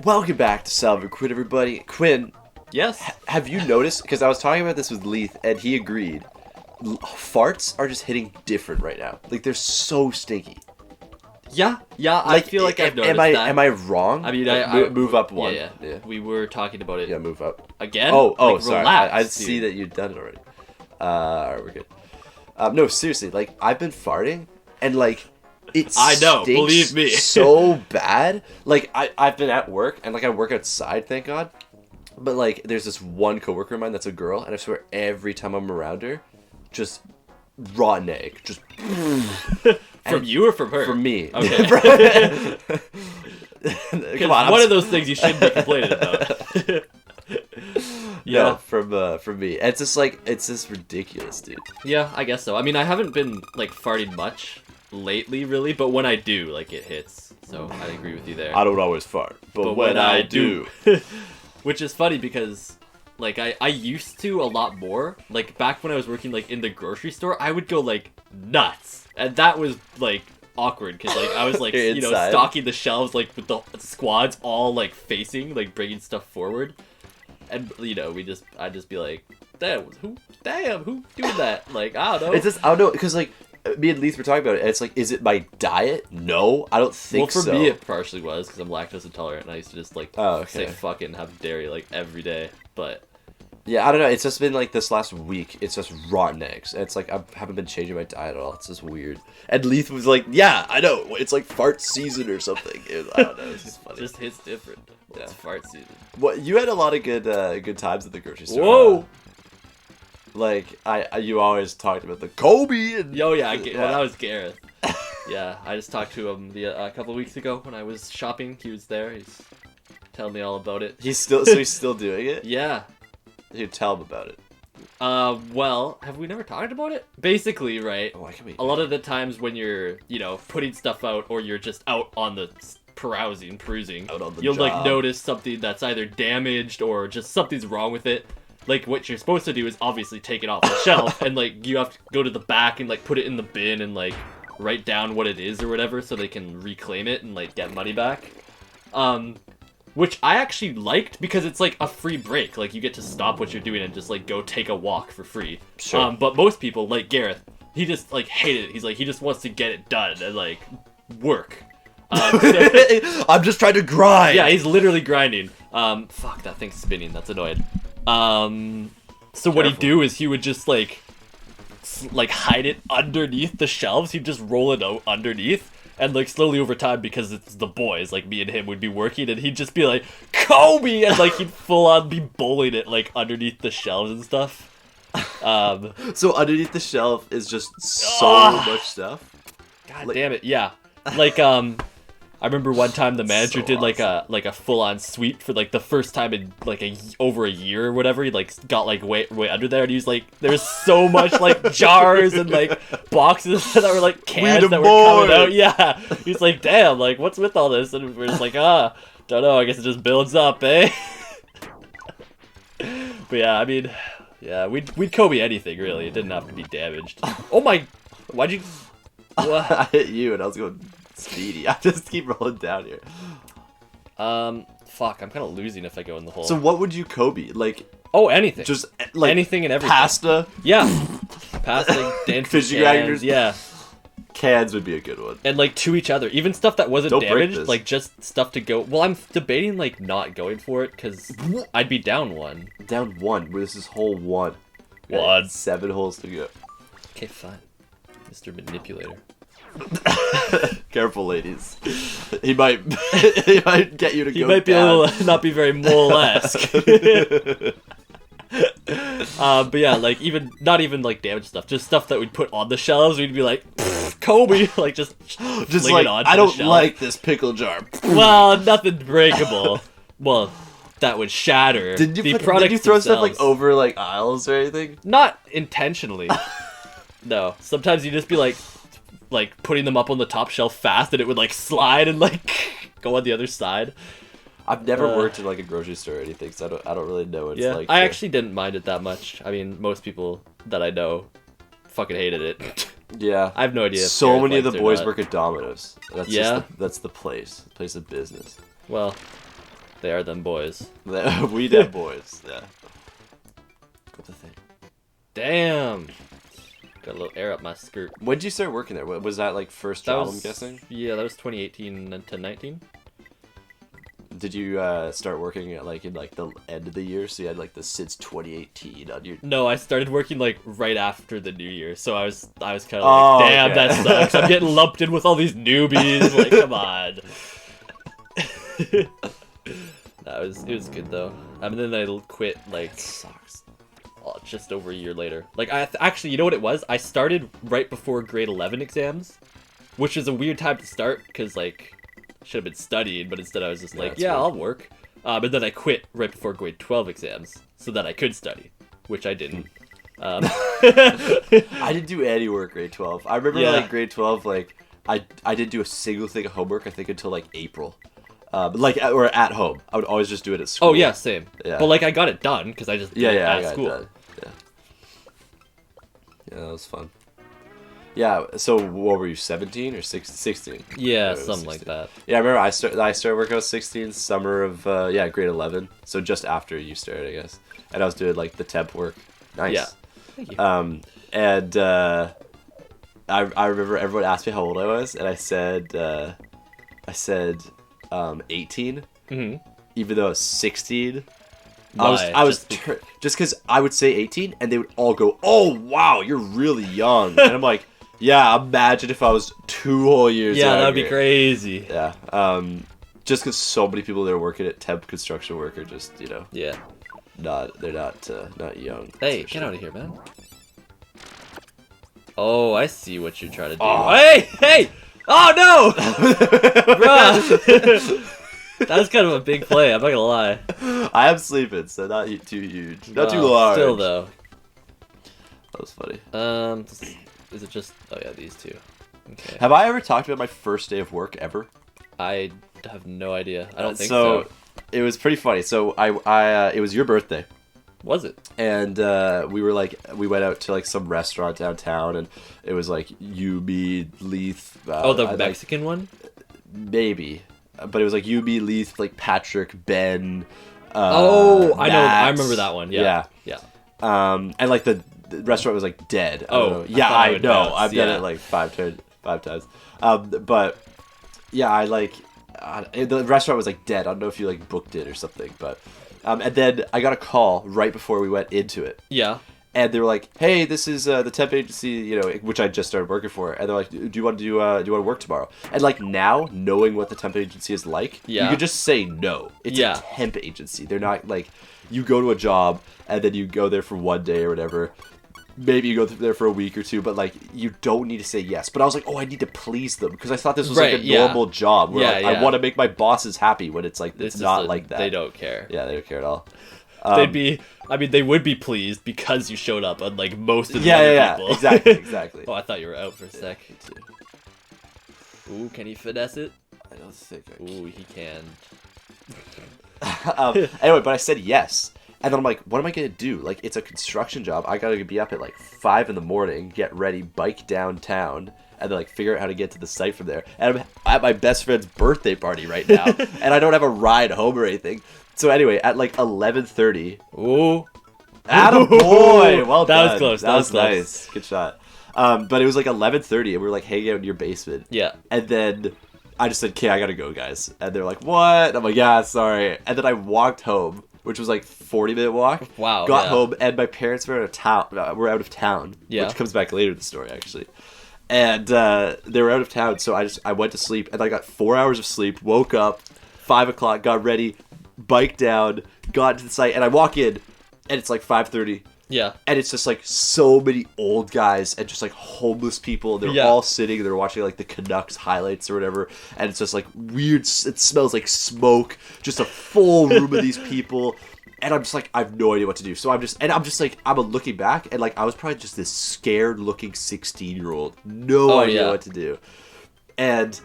Welcome back to Salvy Quinn, everybody. Quinn, Yes. have you noticed? Because I was talking about this with Leith, and he agreed. Farts are just hitting different right now. Like they're so stinky. Yeah. I feel like I've noticed that. Am I wrong? I mean, move up one. Yeah. We were talking about it. Yeah, move up Again? Oh, like, sorry. Relax, I see that you've done it already. Alright, we're good. No, seriously, like I've been farting, and like I know, stinks believe me. so bad. Like I've been at work, and like I work outside, thank God. But like, there's this one coworker of mine that's a girl, and I swear every time I'm around her, just rotten egg, just From you or from her? from me. Okay. Come on, one of those things you shouldn't be complaining about. No, from me. It's just ridiculous, dude. Yeah, I guess so. I mean, I haven't been like farting much lately, really, but when I do, like, it hits. So I agree with you there. I don't always fart, but when I do. Which is funny because, like, I used to a lot more. Like, back when I was working, like, in the grocery store, I would go, like, nuts. And that was, like, awkward because, like, I was, like, you know, stocking the shelves, like, with the squads all, like, facing, like, bringing stuff forward. And, you know, I'd just be like, who doing that? Like, I don't know. It's just, I don't know, because, like, me and Leith were talking about it, and it's like, is it my diet? No, I don't think so. Well, for me, it partially was, because I'm lactose intolerant, and I used to just, like, say fuck and have dairy, like, every day, but... Yeah, I don't know, it's just been, like, this last week, it's just rotten eggs, and it's like, I haven't been changing my diet at all, it's just weird. And Leith was like, yeah, I know, it's like fart season or something. I don't know, it's just funny. It just hits different. Yeah. It's fart season. Well, you had a lot of good times at the grocery store. Whoa! Like, you always talked about the Kobe and... Well, that was Gareth. Yeah, I just talked to him a couple of weeks ago when I was shopping. He was there. He's telling me all about it. He's still doing it? Yeah. You tell him about it. Well, have we never talked about it? Basically, right? Why can we? A lot of the times when you're, you know, putting stuff out or you're just out on the perusing, out on the you'll job. like notice something that's either damaged or just something's wrong with it. Like, what you're supposed to do is obviously take it off the shelf, and, like, you have to go to the back and, like, put it in the bin and, like, write down what it is or whatever so they can reclaim it and, like, get money back. Which I actually liked because it's, like, a free break. Like, you get to stop what you're doing and just, like, go take a walk for free. Sure. But most people, like Gareth, he just, like, hated it. He's like, he just wants to get it done and, like, work. I'm just trying to grind. Yeah, he's literally grinding. Fuck, that thing's spinning. That's annoying. So what he'd do is he would just like hide it underneath the shelves. He'd just roll it out underneath, and like slowly over time, because it's the boys, like me and him would be working, and he'd just be like, Kobe, and like he'd full on be bowling it like underneath the shelves and stuff. So underneath the shelf is just so much stuff. God damn it, yeah. Like I remember one time the manager did like a full on sweep for like the first time in like over a year or whatever. He like got like way under there, and he was like, there's so much like jars and like boxes that were like cans that were coming out. Yeah, he's like, damn, like what's with all this? And we're just like, don't know. I guess it just builds up, eh? But yeah, I mean, yeah, we'd Kobe anything really. It didn't have to be damaged. Oh my, why'd you? What? I hit you, and I was going speedy. I just keep rolling down here. Fuck, I'm kind of losing if I go in the hole. So what would you Kobe? Like, oh, anything. just like anything and everything. Pasta? Yeah. Pasta, dancing fishing cans, grinders? yeah. Cans would be a good one. And like to each other. Even stuff that wasn't Don't break damaged, this. like just stuff to go. Well, I'm debating like not going for it because I'd be down one. Down one. This is hole one. We got One. 7 holes to go. Okay, fine. Mr. Manipulator. Careful, ladies. He might get you to He go might be down. a little, not be very mole-esque. But yeah, like not even like damaged stuff, just stuff that we'd put on the shelves. We'd be like, Kobe, like just fling like, it on. I don't shelf. like this pickle jar. Well, nothing breakable. Well, that would shatter. Did you products throw themselves. stuff like over like aisles or anything? Not intentionally. No. Sometimes you just be like putting them up on the top shelf fast, and it would like slide and like go on the other side. I've never worked in like a grocery store or anything, so I don't really know what it's like. I actually didn't mind it that much. I mean, most people that I know fucking hated it. Yeah. I have no idea. If So Gareth many of the liked it or boys not. work at Domino's. That's Yeah? that's the place of business. Well, They are them boys. We them boys. Yeah. What the thing? Damn. Got a little air up my skirt. When did you start working there? Was that like first job? I'm guessing. Yeah, that was 2018 to 19. Did you start working at like in like the end of the year? So you had like the since 2018 on your. No, I started working like right after the new year, so I was kind of like, damn, okay. that sucks. I'm getting lumped in with all these newbies. Like, come on. It was good though. And then I quit like Sucks. just over a year later. Like actually, you know what it was? I started right before grade 11 exams, which is a weird time to start because like should have been studying, but instead I was just like, yeah, I'll work. But then I quit right before grade 12 exams so that I could study, which I didn't. I didn't do any work grade 12. I remember Yeah. like grade 12, like I didn't do a single thing of homework. I think until like April. Like or at home. I would always just do it at school. Oh yeah, same. Yeah. But like I got it done because I just did it I at got school. it done. Yeah, that was fun. Yeah, so what were you, 17 or 16? Yeah, It was something like 16. that. Yeah, I remember I started working when I was 16, summer of grade 11. So just after you started, I guess. And I was doing like the temp work. Nice. Yeah. Thank you. And I remember everyone asked me how old I was, and I said 18, Mm-hmm. even though I was 16. Why? I was just because I would say 18, and they would all go, "Oh wow, you're really young," and I'm like, "Yeah, imagine if I was 2 whole years." Yeah, younger. that'd be crazy. Yeah. Just because so many people that are working at temp construction work are just Yeah. not young. Hey, for get sure. out of here, man. Oh, I see what you're trying to do. Oh. Hey! Oh no! Bruh! That was kind of a big play, I'm not gonna lie. I am sleeping, so not too huge, not too large. Still though. That was funny. Is it just... Oh yeah, these two. Okay. Have I ever talked about my first day of work ever? I have no idea. I don't think so. It was pretty funny. So I it was your birthday. Was it? And we went out to like some restaurant downtown, and it was like you, me, Leith. The Mexican one? Maybe, but it was like you, me, Leith, like Patrick, Ben. I know. I Matt. remember that one. Yeah. Yeah. And like the restaurant was like dead. I don't know. I Yeah, thought I I would know. know. I've done Yeah. it like five times. But yeah, I like the restaurant was like dead. I don't know if you like booked it or something, but and then I got a call right before we went into it. Yeah. And they were like, "Hey, this is the temp agency, which I just started working for." And they're like, "Do you want to work tomorrow?" And like now, knowing what the temp agency is like, you could just say no. It's a temp agency. They're not like you go to a job and then you go there for one day or whatever. Maybe you go there for a week or two, but like you don't need to say yes. But I was like, oh, I need to please them because I thought this was like a normal job where like, I want to make my bosses happy when it's like it's not like that. They don't care. Yeah, they don't care at all. They would be pleased because you showed up, unlike most of the other people. Exactly. Oh, I thought you were out for a sec. Ooh, can he finesse it? I don't think I can. Ooh, he can. Anyway, but I said yes. And then I'm like, what am I going to do? Like, it's a construction job. I got to be up at like 5 in the morning, get ready, bike downtown, and then like figure out how to get to the site from there. And I'm at my best friend's birthday party right now, and I don't have a ride home or anything. So anyway, at like 11:30. Ooh. Attaboy! Well That done. was close. That was nice. Good shot. But it was like 11:30, and we were like hanging out in your basement. Yeah. And then I just said, "Okay, I gotta go, guys." And they're like, "What?" And I'm like, "Yeah, sorry." And then I walked home, which was like 40-minute walk. Wow. Got home, and my parents were out of town. Yeah. Which comes back later in the story, actually. And they were out of town, so I went to sleep, and I got 4 hours of sleep. Woke up, 5 o'clock, got ready, biked down, got to the site, and I walk in, and it's like 5:30. Yeah. And it's just like so many old guys and just like homeless people. They're all sitting. They're watching like the Canucks highlights or whatever. And it's just like weird. It smells like smoke. Just a full room of these people. And I'm just like, I have no idea what to do. So I'm just like, I'm looking back and like I was probably just this scared looking 16-year-old. No idea what to do. And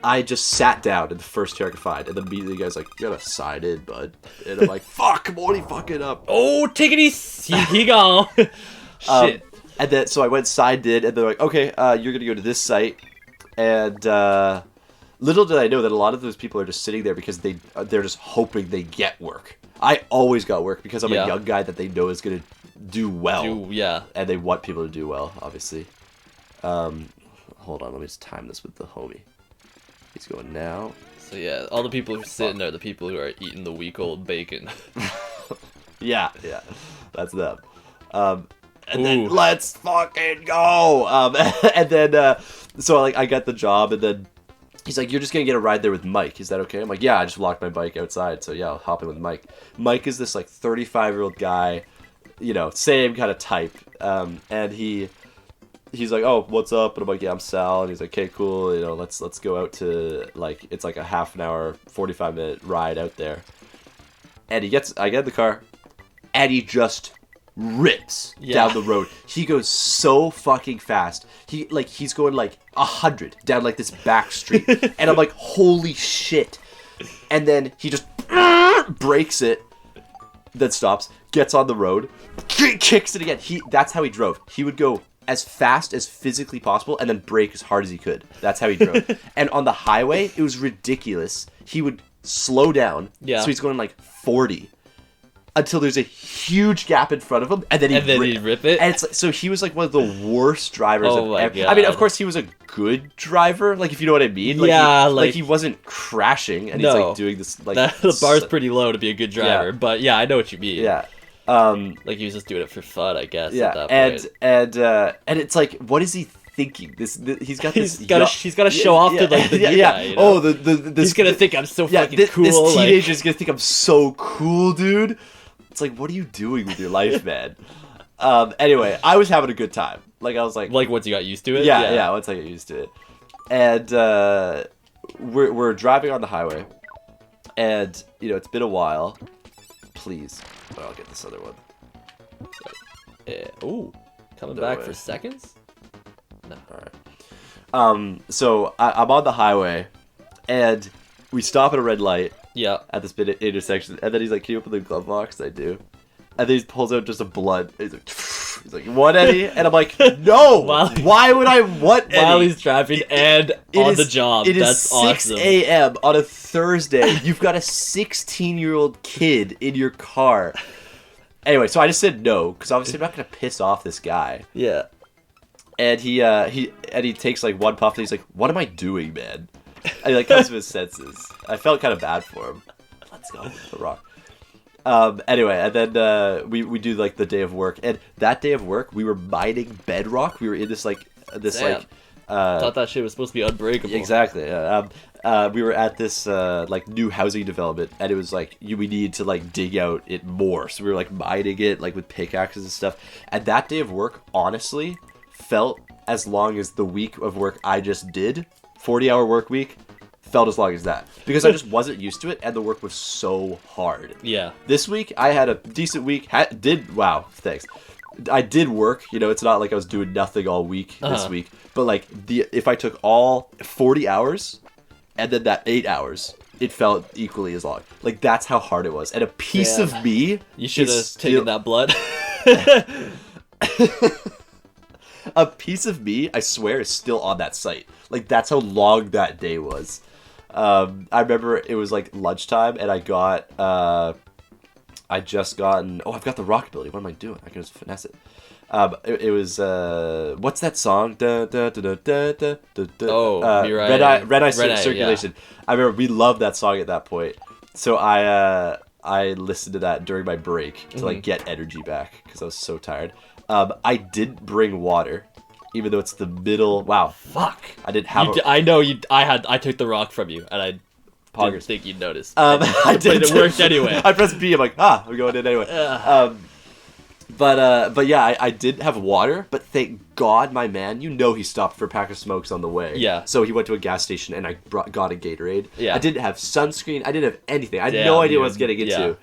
I just sat down in the first chair I could find, and then immediately the guy's like, "You gotta sign in, bud." And I'm like, "Fuck, I'm already fucking up." Oh, take it easy. He gone. Shit. And then so I went signed in, and they're like, "Okay, you're gonna go to this site, and Little did I know that a lot of those people are just sitting there because they're just hoping they get work. I always got work because I'm a young guy that they know is going to do well. And they want people to do well, obviously. Hold on, let me just time this with the homie. He's going now. So yeah, all the people who are sitting are the people who are eating the week-old bacon. yeah, that's them. And then let's fucking go. And then so like I got the job, and then he's like, "You're just gonna get a ride there with Mike. Is that okay?" I'm like, "Yeah, I just locked my bike outside, so yeah, I'll hop in with Mike." Mike is this like 35-year-old guy, same kind of type, and he's like, "Oh, what's up?" And I'm like, "Yeah, I'm Sal." And he's like, "Okay, cool. Let's go out to like it's like a half an hour, 45-minute ride out there." And I get in the car, and he just rips down the road. He goes so fucking fast. He's going like 100 down like this back street, and I'm like, "Holy shit!" And then he just breaks it, then stops, gets on the road, kicks it again. That's how he drove. He would go as fast as physically possible and then brake as hard as he could. That's how he drove. And on the highway, it was ridiculous. He would slow down, so he's going like 40 until there's a huge gap in front of him, and then he'd rip it. And it's like, so he was like one of the worst drivers I've ever. God. I mean, of course, he was a good driver, like if you know what I mean. Like, like he wasn't crashing, and he's like doing this. Like the bar's pretty low to be a good driver, but yeah, I know what you mean. Yeah. Like he was just doing it for fun, I guess. Yeah, at that point. And it's like, what is he thinking? He's got to show off to like the new guy. Oh, he's gonna think I'm so fucking cool. This teenager's gonna think I'm so cool, dude. It's like, what are you doing with your life, man? Anyway, I was having a good time. Like I was like once you got used to it. Yeah. Once I got used to it, and we're driving on the highway, and it's been a while. Please, I'll get this other one. Coming back for seconds. No. All right. So I'm on the highway, and we stop at a red light. Yeah. At this bit intersection, and then he's like, "Can you open the glove box?" I do, and then he pulls out just a blunt. He's like, "What, Eddie?" And I'm like, "No! Why would I want Eddie?" While he's driving on the job. That's awesome. It is 6 a.m. on a Thursday. You've got a 16-year-old kid in your car. Anyway, so I just said no because obviously I'm not gonna piss off this guy. Yeah. And he takes like one puff, and he's like, "What am I doing, man?" And he like comes to his senses. I felt kind of bad for him. Let's go with the rock. Anyway, and then we do like the day of work, and that day of work we were mining bedrock. We were in this thought that shit was supposed to be unbreakable. Exactly. We were at this like new housing development, and it was like we needed to like dig out it more, so we were like mining it like with pickaxes and stuff. And that day of work honestly felt as long as the week of work I just did. 40-hour work week felt as long as that because I just wasn't used to it, and the work was so hard. Yeah. This week I had a decent week. Wow, thanks. I did work. It's not like I was doing nothing all week this week. But like if I took all 40 hours and then that 8 hours, it felt equally as long. Like that's how hard it was. And a piece of me. You should have taken that blood. A piece of me, I swear, is still on that site. Like, that's how long that day was. I remember it was, like, lunchtime, and I've got the rock ability. What am I doing? I can just finesse it. It was, what's that song? Red Eye Circulation. Yeah. I remember we loved that song at that point. So I listened to that during my break to, like, get energy back, because I was so tired. I didn't bring water, even though it's the middle. Wow, fuck! I didn't have. I know you. I took the rock from you, and I didn't think you'd notice. I did. But it worked anyway. I pressed B. I'm like, we're going in anyway. But yeah, I didn't have water. But thank God, my man, he stopped for a pack of smokes on the way. Yeah. So he went to a gas station, and I got a Gatorade. Yeah. I didn't have sunscreen. I didn't have anything. I had no idea what I was getting into.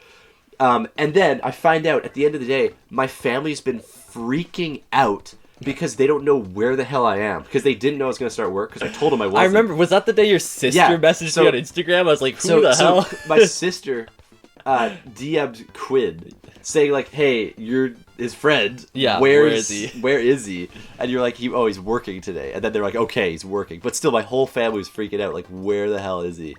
Yeah. And then I find out at the end of the day, my family's been freaking out because they don't know where the hell I am, because they didn't know I was going to start work because I told them I wasn't. I remember, was that the day your sister messaged me on Instagram? I was like, who the hell? My sister DM'd Quinn saying like, hey, his friend. Yeah, where is he? Where is he? And you're like, he's working today. And then they're like, okay, he's working. But still, my whole family was freaking out. Like, where the hell is he?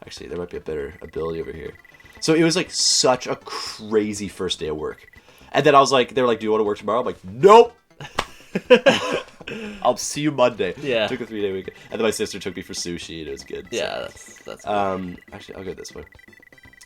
Actually, there might be a better ability over here. So it was like such a crazy first day of work. And then I was like, they were like, do you want to work tomorrow? I'm like, nope. I'll see you Monday. Yeah. Took a 3-day weekend. And then my sister took me for sushi and it was good. Yeah, that's Actually, I'll go this way.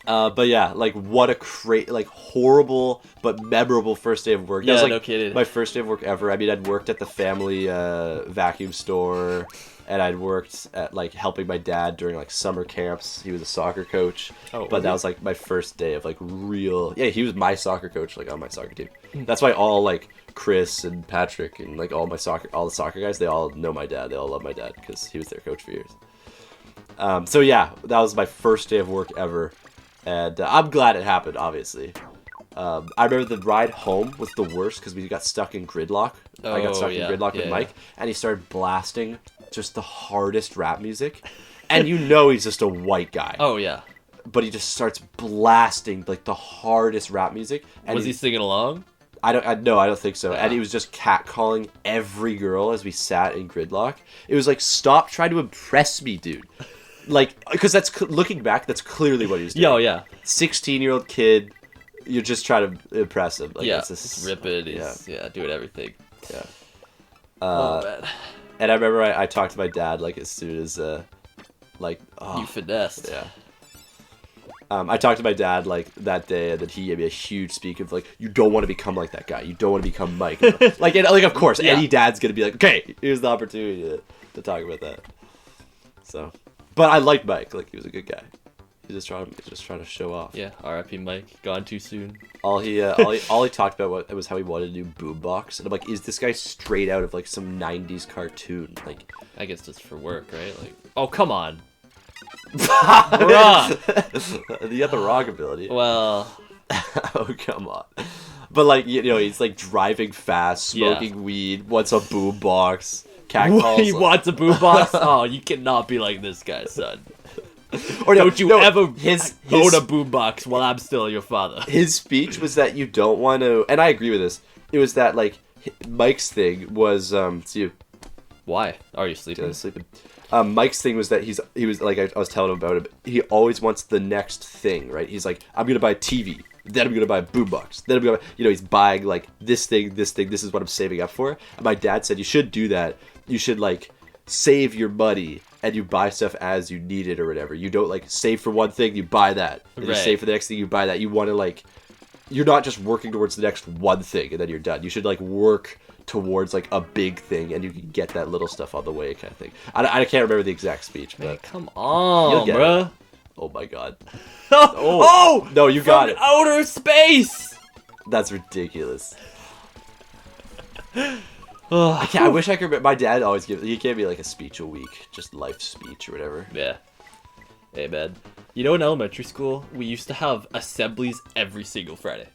But yeah, like what a horrible but memorable first day of work. That Yeah, was like no kidding. my first day of work ever. I mean, I'd worked at the family vacuum store, and I'd worked at like helping my dad during like summer camps. He was a soccer coach. Oh, but that was like my first day of like real. Yeah, he was my soccer coach, like on my soccer team. That's why all like Chris and Patrick and like all the soccer guys, they all know my dad. They all love my dad because he was their coach for years. So yeah, that was my first day of work ever. And I'm glad it happened, obviously. I remember the ride home was the worst because we got stuck in gridlock. I got stuck in gridlock with Mike, and he started blasting just the hardest rap music. And you know he's just a white guy. Oh, yeah. But he just starts blasting like the hardest rap music. And Was he singing along? I don't think so. Yeah. And he was just catcalling every girl as we sat in gridlock. It was like, stop trying to impress me, dude. Like, because looking back, that's clearly what he was doing. Yo, yeah. 16-year-old kid, you're just trying to impress him. Like, Yeah, it's just, he's ripping, doing everything. Yeah. Man. And I remember I talked to my dad, like, as soon as, You finessed. Yeah. I talked to my dad, like, that day, and then he gave me a huge speak of, like, you don't want to become like that guy. You don't want to become Mike. like, of course, Yeah. any dad's going to be like, okay, here's the opportunity to talk about that. So... But I liked Mike. Like, he was a good guy. He's just trying to show off. Yeah, R.I.P. Mike. Gone too soon. All he talked about was how he wanted a new boombox, and I'm like, is this guy straight out of like some '90s cartoon? Like, I guess just for work, right? Like, oh, come on. Bruh. You got the wrong ability. Well. Oh, come on. But like, you know, he's like driving fast, smoking weed, wants a boombox. He wants a boombox? Oh, you cannot be like this guy, son. Or don't you ever own his a boombox while I'm still your father. His speech was that you don't want to, and I agree with this. It was that like Mike's thing was Why are you sleeping? Sleeping. Mike's thing was that he was like I was telling him about it. He always wants the next thing, right? He's like, I'm gonna buy a TV, then I'm gonna buy a boombox, then I'm gonna, he's buying like this thing. This is what I'm saving up for. And my dad said you should do that. You should like save your money and you buy stuff as you need it or whatever. You don't like save for one thing, you buy that. And you save for the next thing, you buy that. You want to like, you're not just working towards the next one thing and then you're done. You should like work towards like a big thing and you can get that little stuff on the way kind of thing. I can't remember the exact speech, but man, come on, bro. Oh my god. Oh no, you got it. Outer space. That's ridiculous. I wish I could. My dad always gives. He gave me like a speech a week, just life speech or whatever. Yeah. Hey man, you know in elementary school we used to have assemblies every single Friday,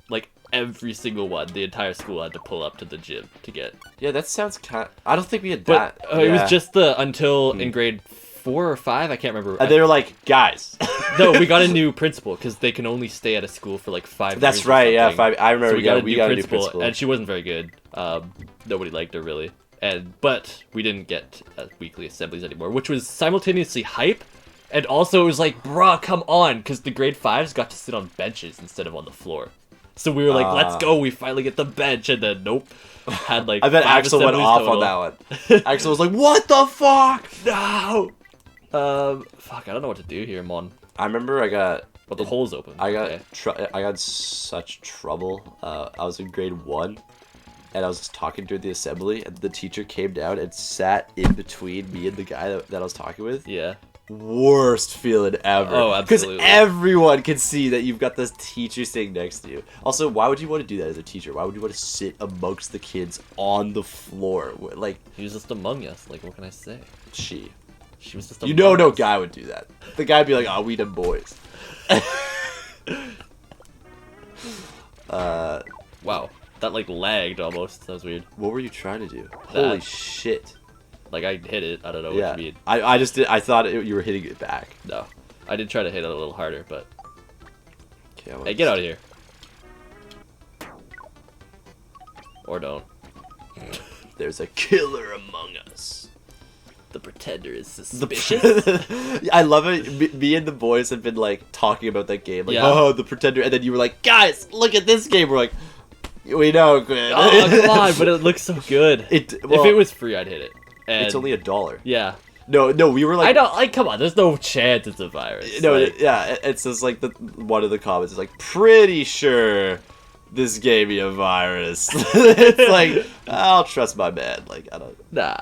like every single one. The entire school had to pull up to the gym to get. Yeah, that sounds kind. I don't think we had but, that. It was just until in grade 4 or 5. I can't remember. And they were like, guys. No, we got a new principal because they can only stay at a school for like 5 years. That's right. Yeah, 5. I remember. So we got a new principal, and she wasn't very good. Nobody liked her really, but we didn't get weekly assemblies anymore, which was simultaneously hype, and also it was like, bruh, come on, because the grade 5s got to sit on benches instead of on the floor. So we were like, let's go, we finally get the bench, and then nope, had like. I bet Axel went off total. On that one. Axel was like, "What the fuck? No." Fuck, I don't know what to do here, Mon. I remember I got. But the hole's open. I got such trouble. I was in grade 1. And I was just talking during the assembly, and the teacher came down and sat in between me and the guy that I was talking with. Yeah. Worst feeling ever. Oh, absolutely. Because everyone can see that you've got this teacher sitting next to you. Also, why would you want to do that as a teacher? Why would you want to sit amongst the kids on the floor? Like, he was just among us. Like, what can I say? She was just. No guy would do that. The guy would be like, "Oh, we them boys." Wow. That like lagged almost. That was weird. What were you trying to do? Holy shit! Like I hit it. I don't know what you mean. I just did. I thought you were hitting it back. No, I did try to hit it a little harder, but. Okay, hey, get out of here! Or don't. There's a killer among us. The Pretender is suspicious. I love it. Me and the boys have been like talking about that game, like, Yeah. oh, the Pretender, and then you were like, guys, look at this game. We're like, we know, Quinn. Oh, come on, but it looks so good. If if it was free, I'd hit it. And it's only $1. yeah. No, we were like, I don't like. Come on, there's no chance it's a virus. no, like, yeah, it says like one of the comments is like, pretty sure this gave me a virus. It's like, I'll trust my man. Like, I don't. nah,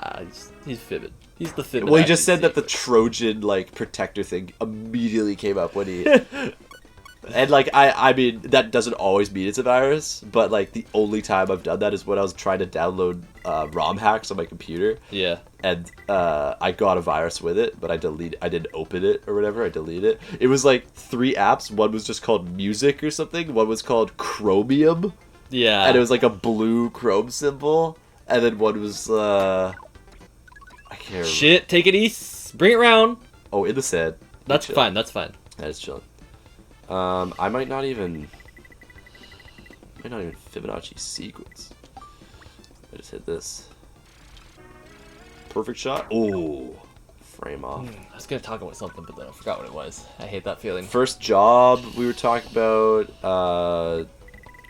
he's fibbing. He's the fibbing. Well, he just said that the secret. Trojan like protector thing immediately came up when he. And like I mean that doesn't always mean it's a virus, but like the only time I've done that is when I was trying to download ROM hacks on my computer, Yeah. and I got a virus with it, but I didn't open it or whatever. I deleted it. It was like 3 apps. One was just called Music or something. One was called Chromium, Yeah. and it was like a blue Chrome symbol, and then one was I can't remember. Shit, take it east. Bring it round. Oh, in the sand. That's Chill. fine. That's fine. That is chilling. I might not even Fibonacci sequence. I just hit this. Perfect shot. Oh, frame off. I was gonna talk about something, but then I forgot what it was. I hate that feeling. First job we were talking about,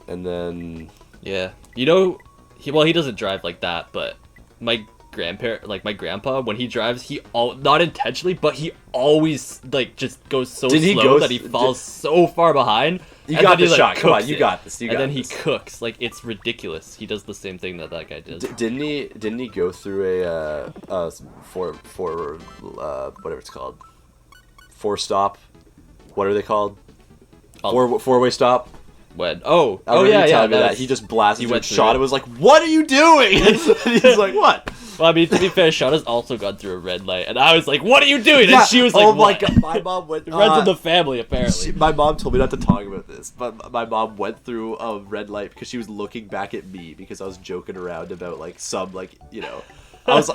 and then Yeah. You know, he doesn't drive like that, but my grandpa, when he drives, not intentionally, but he always like just goes so Did he slow go that he falls so far behind. You and got then he, the like, shot. Come on, cooks you it. got this. You And got then this. he cooks. Like, it's ridiculous. He does the same thing that guy does. Didn't he go through a whatever it's called, 4-stop? What are they called? Four-way stop. When? I remember you yeah. telling me that. was- He just blasted he you went and through shot. it. It was like, what are you doing? And he's like, what? Well, I mean, to be fair, Shauna's also gone through a red light, and I was like, "What are you doing?" Yeah, And she was like, oh "What?" my god, my mom went. It runs in the family, apparently. My mom told me not to talk about this, but my mom went through a red light because she was looking back at me because I was joking around about like some like I was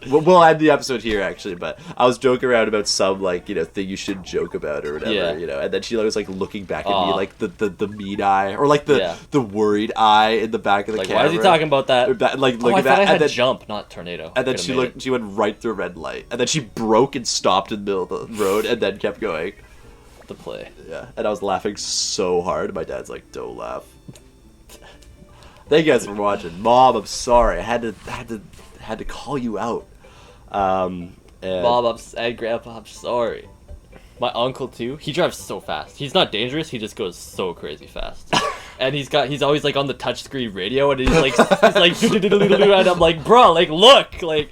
we'll end the episode here actually, but I was joking around about some like thing you should joke about or whatever, Yeah. and then she was like looking back at me Aw. like the mean eye or like the worried eye in the back of the Like, camera. why is he talking about that? Or like Oh, looking I thought back I had and then jump, not tornado. and then Could've she made looked. She went right through a red light, and then she broke and stopped in the middle of the road, and then kept going. it to play. Yeah, and I was laughing so hard. My dad's like, "Don't laugh." Thank you guys for watching, Mom. I'm sorry. I had to call you out. And Mom, and Grandpa, I'm sorry. My uncle too. He drives so fast. He's not dangerous. He just goes so crazy fast. And he's always like on the touchscreen radio, and he's like and I'm like, bro, like look, like,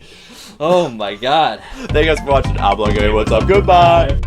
oh my god. Thank you guys for watching. I'm like, hey, what's up? Goodbye.